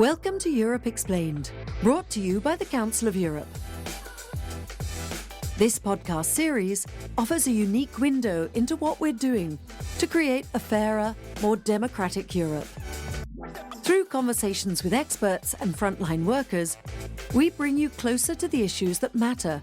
Welcome to Europe Explained, brought to you by the Council of Europe. This podcast series offers a unique window into what we're doing to create a fairer, more democratic Europe. Through conversations with experts and frontline workers, we bring you closer to the issues that matter,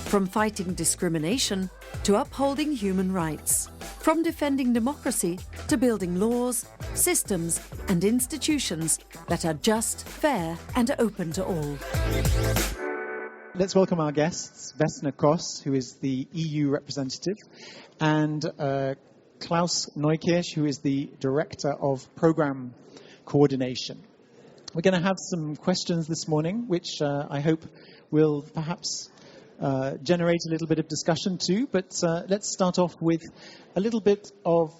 from fighting discrimination to upholding human rights, from defending democracy to building laws, systems and institutions that are just, fair and open to all. Let's welcome our guests, Vesna Kos, who is the EU representative, and Claus Neukirch, who is the Director of Programme Coordination. We're going to have some questions this morning, which I hope will perhaps generate a little bit of discussion too, but let's start off with a little bit of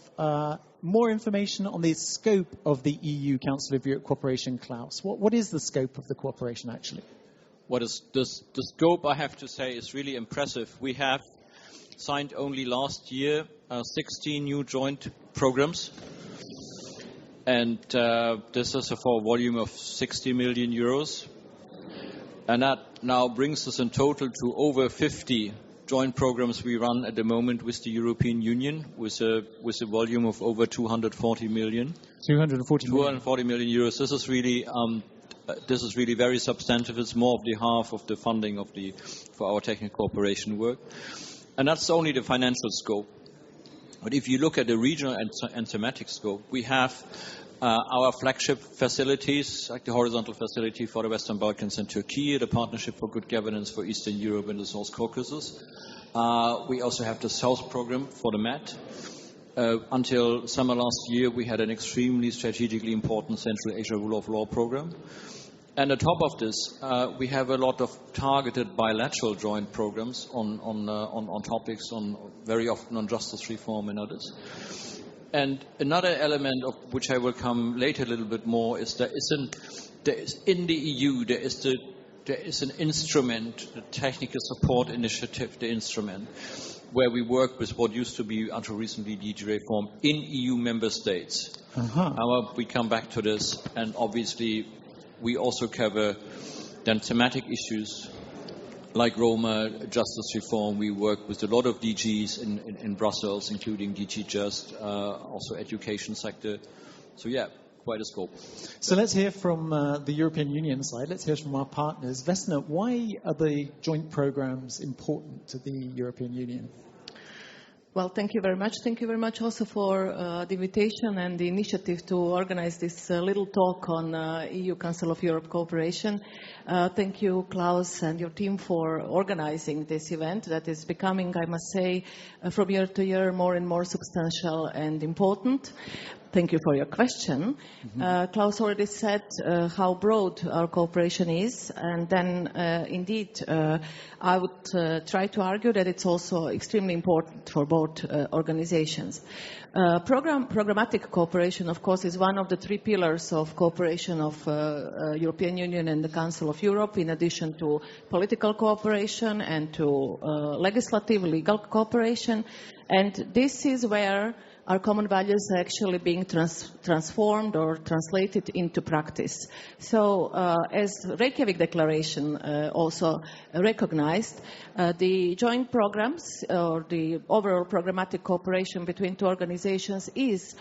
more information on the scope of the EU Council of Europe cooperation. Claus, what is the scope of the cooperation actually? What is the scope, I have to say, is really impressive. We have signed only last year 16 new joint programs, and this is for a volume of 60 million euros. And that now brings us in total to over 50 joint programs we run at the moment with the European Union, with a volume of over 240 million. 240 million euros. This is really very substantive. It's more of the half of the funding for our technical cooperation work. And that's only the financial scope. But if you look at the regional and thematic scope, we have our flagship facilities, like the horizontal facility for the Western Balkans and Turkey, the Partnership for Good Governance for Eastern Europe and the South Caucasus. We also have the South Program for the Med. Until summer last year, we had an extremely strategically important Central Asia Rule of Law program. And on top of this, we have a lot of targeted bilateral joint programs on topics, very often on justice reform and others. And another element of which I will come later a little bit more is in the EU there is an instrument, the Technical Support Initiative, the instrument, where we work with what used to be until recently DG Reform in EU member states. However, we come back to this, and obviously we also cover then thematic issues like Roma, justice reform. We work with a lot of DGs in Brussels, including DG Just, also education sector. So yeah, quite a scope. So let's hear from the European Union side. Let's hear from our partners. Vesna, why are the joint programs important to the European Union? Well, thank you very much. Thank you very much also for the invitation and the initiative to organize this little talk on EU Council of Europe cooperation. Thank you, Claus, and your team for organizing this event that is becoming, I must say, from year to year more and more substantial and important. Thank you for your question. Claus already said how broad our cooperation is, and then indeed I would try to argue that it's also extremely important for both organizations. Programmatic cooperation, of course, is one of the three pillars of cooperation of European Union and the Council of Europe, in addition to political cooperation and to legislative, legal cooperation. And this is where our common values are actually being transformed or translated into practice. So, as Reykjavik Declaration also recognized, the joint programs or the overall programmatic cooperation between two organizations is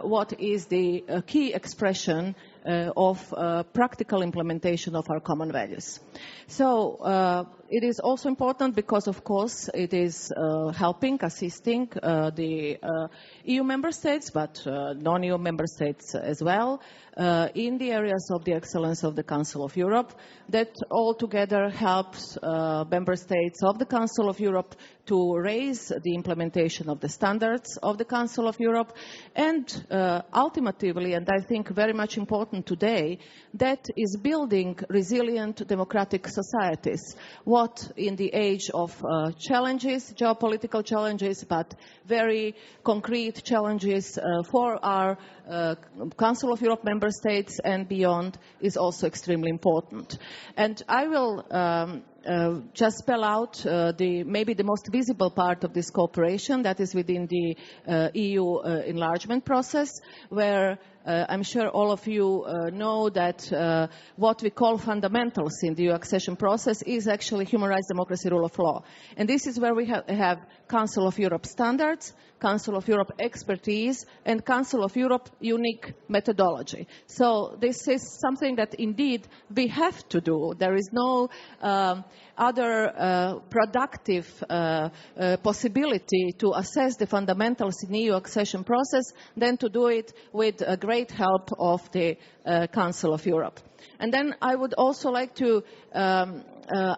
what is the key expression of practical implementation of our common values. So it is also important because, of course, it is helping, assisting the EU member states, but non-EU member states as well, in the areas of the excellence of the Council of Europe. That altogether helps member states of the Council of Europe to raise the implementation of the standards of the Council of Europe, and ultimately, and I think very much important today, that is building resilient democratic societies. What in the age of challenges, geopolitical challenges, but very concrete challenges for our Council of Europe member states and beyond is also extremely important. And I will just spell out maybe the most visible part of this cooperation, that is within the EU enlargement process, where I'm sure all of you know that what we call fundamentals in the EU accession process is actually human rights, democracy, rule of law. And this is where we have Council of Europe standards, Council of Europe expertise, and Council of Europe unique methodology. So this is something that indeed we have to do. There is no other productive possibility to assess the fundamentals in EU accession process than to do it with great help of the Council of Europe. And then I would also like to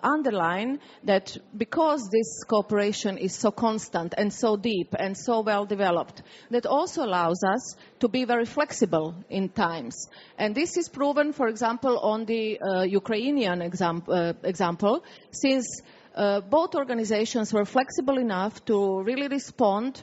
underline that because this cooperation is so constant and so deep and so well developed, that also allows us to be very flexible in times. And this is proven, for example, on the Ukrainian example, since both organizations were flexible enough to really respond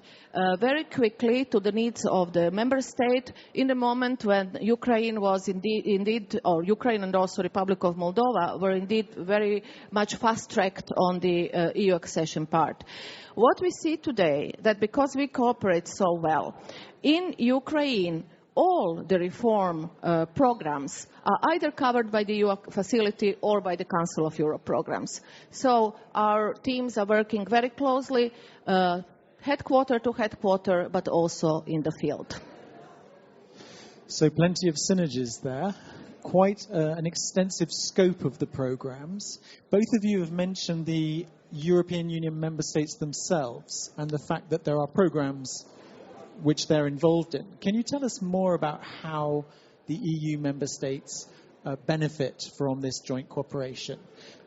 very quickly to the needs of the member state in the moment when Ukraine was indeed, or Ukraine and also Republic of Moldova were indeed very much fast-tracked on the EU accession part. What we see today, that because we cooperate so well, in Ukraine, all the reform programs are either covered by the EU facility or by the Council of Europe programs. So our teams are working very closely, headquarter to headquarter, but also in the field. So plenty of synergies there. Quite an extensive scope of the programs. Both of you have mentioned the European Union member states themselves and the fact that there are programs which they're involved in. Can you tell us more about how the EU member states benefit from this joint cooperation?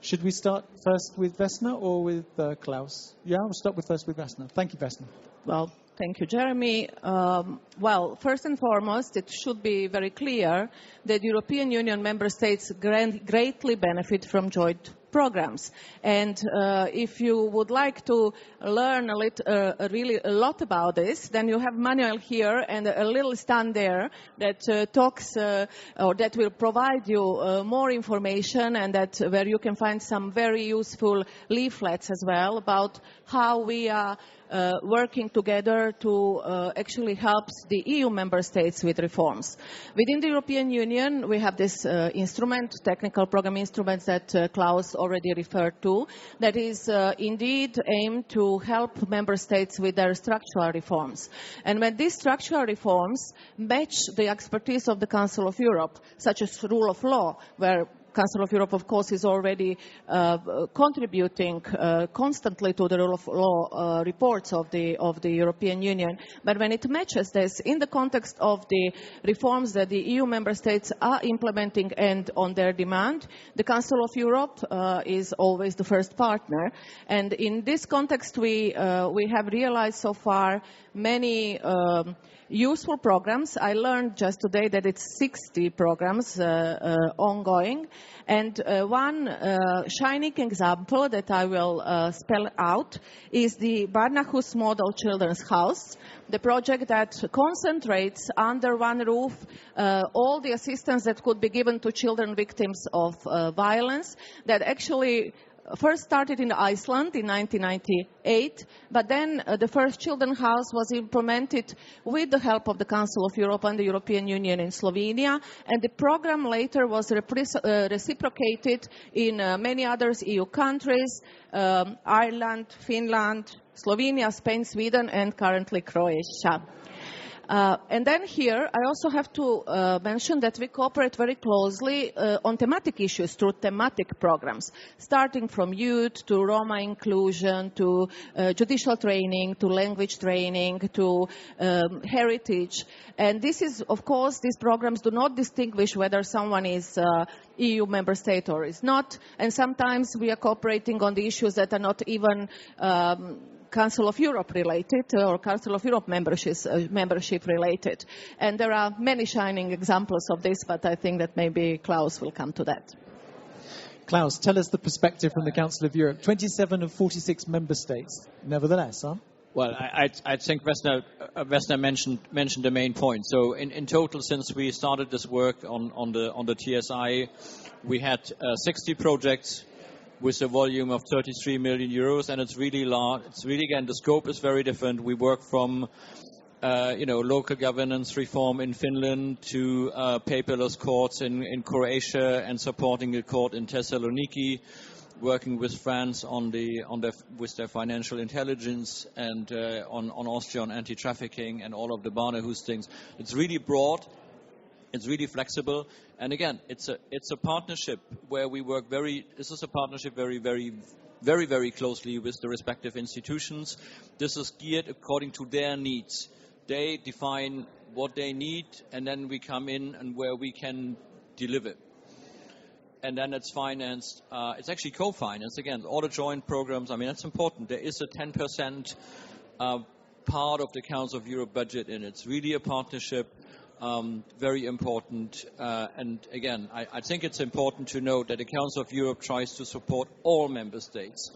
Should we start first with Vesna or with Claus? Yeah, we'll start first with Vesna. Thank you, Vesna. Well, thank you, Jeremy. Well, first and foremost, it should be very clear that European Union member states greatly benefit from joint programs. And if you would like to learn really a lot about this, then you have manual here and a little stand there that talks or that will provide you more information, and that where you can find some very useful leaflets as well about how we are working together to actually help the EU member states with reforms. Within the European Union, we have this instrument, technical program instruments that Claus already referred to, that is indeed aimed to help member states with their structural reforms. And when these structural reforms match the expertise of the Council of Europe, such as rule of law, where Council of Europe, of course, is already contributing constantly to the rule of law reports of the European Union. But when it matches this in the context of the reforms that the EU member states are implementing and on their demand, the Council of Europe is always the first partner. And in this context, we have realized so far many useful programs. I learned just today that it's 60 programs ongoing. And one shining example that I will spell out is the Barnahus Model Children's House, the project that concentrates under one roof all the assistance that could be given to children victims of violence, that actually first started in Iceland in 1998, but then the first children's house was implemented with the help of the Council of Europe and the European Union in Slovenia, and the program later was reciprocated in many other EU countries, Ireland, Finland, Slovenia, Spain, Sweden, and currently Croatia. And then here, I also have to mention that we cooperate very closely on thematic issues through thematic programs, starting from youth to Roma inclusion, to judicial training, to language training, to heritage. And this is, of course, these programs do not distinguish whether someone is EU member state or is not. And sometimes we are cooperating on the issues that are not even Council of Europe related or Council of Europe membership related. And there are many shining examples of this, but I think that maybe Claus will come to that. Claus, tell us the perspective from the Council of Europe. 27 of 46 member states, nevertheless, huh? Well, I think Vesna mentioned the main point. So in total, since we started this work on the TSI, we had 60 projects with a volume of 33 million euros, and it's really large. It's really, again, the scope is very different. We work from local governance reform in Finland to paperless courts in Croatia and supporting a court in Thessaloniki, working with France with their financial intelligence and on Austria on anti-trafficking and all of the Barnehus things. It's really broad. It's really flexible, and again, it's a partnership where we work This is a partnership very, very, very, very closely with the respective institutions. This is geared according to their needs. They define what they need, and then we come in and where we can deliver. And then it's financed. It's actually co-financed. Again, all the joint programs. I mean, that's important. There is a 10% part of the Council of Europe budget in it. It's really a partnership. Very important. And again, I think it's important to note that the Council of Europe tries to support all member states,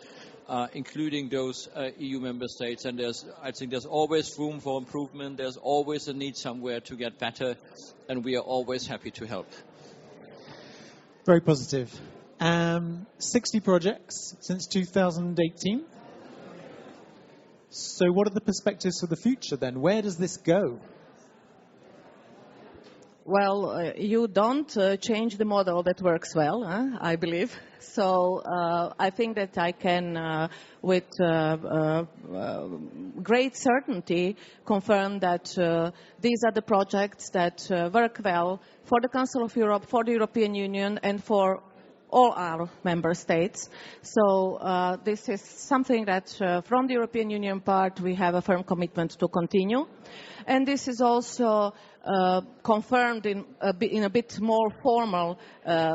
including those EU member states. And I think there's always room for improvement. There's always a need somewhere to get better. And we are always happy to help. Very positive. 60 projects since 2018. So what are the perspectives for the future then? Where does this go? Well, you don't change the model that works well, I believe. So I think that I can, with great certainty, confirm that these are the projects that work well for the Council of Europe, for the European Union, and for all our member states. So this is something that from the European Union part we have a firm commitment to continue. And this is also confirmed in a bit more formal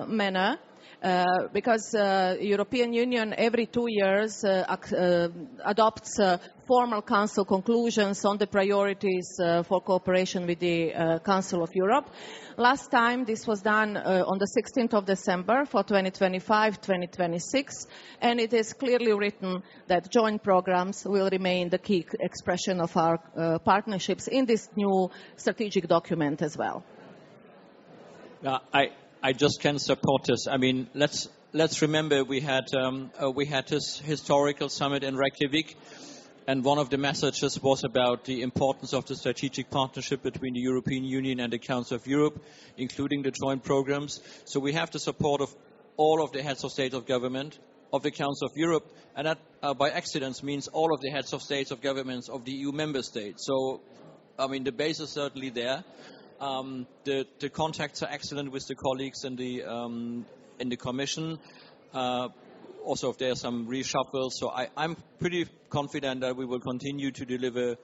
manner. Because European Union every 2 years adopts formal Council conclusions on the priorities for cooperation with the Council of Europe. Last time this was done on the 16th of December for 2025-2026, and it is clearly written that joint programs will remain the key expression of our partnerships in this new strategic document as well. I just can support this. I mean, let's remember we had this historical summit in Reykjavik, and one of the messages was about the importance of the strategic partnership between the European Union and the Council of Europe, including the joint programs. So we have the support of all of the heads of state of government of the Council of Europe, and that by accident means all of the heads of states of governments of the EU member states. So, I mean, the base is certainly there. The contacts are excellent with the colleagues in the Commission. Also, if there are some reshuffles, so I'm pretty confident that we will continue to deliver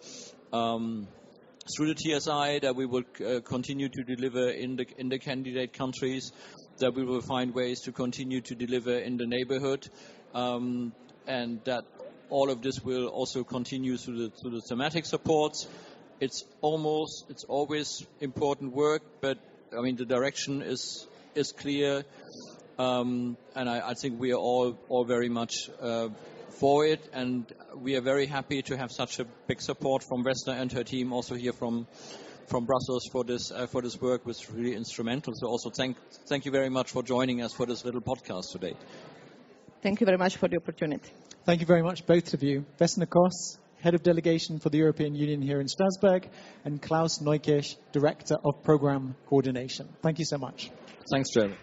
through the TSI, that we will continue to deliver in the candidate countries, that we will find ways to continue to deliver in the neighborhood, and that all of this will also continue through the thematic supports. It's always important work, but I mean the direction is clear, and I think we are all very much for it, and we are very happy to have such a big support from Vesna and her team, also here from Brussels for this work was really instrumental. So also thank you very much for joining us for this little podcast today. Thank you very much for the opportunity. Thank you very much, both of you. Vesna Kos, Head of Delegation for the European Union here in Strasbourg, and Claus Neukirch, Director of Programme Coordination. Thank you so much. Thanks, Jeremy.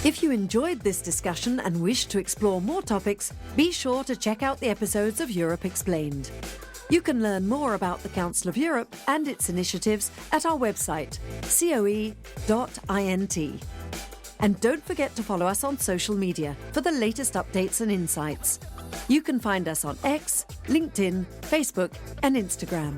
If you enjoyed this discussion and wish to explore more topics, be sure to check out the episodes of Europe Explained. You can learn more about the Council of Europe and its initiatives at our website, coe.int. And don't forget to follow us on social media for the latest updates and insights. You can find us on X, LinkedIn, Facebook, and Instagram.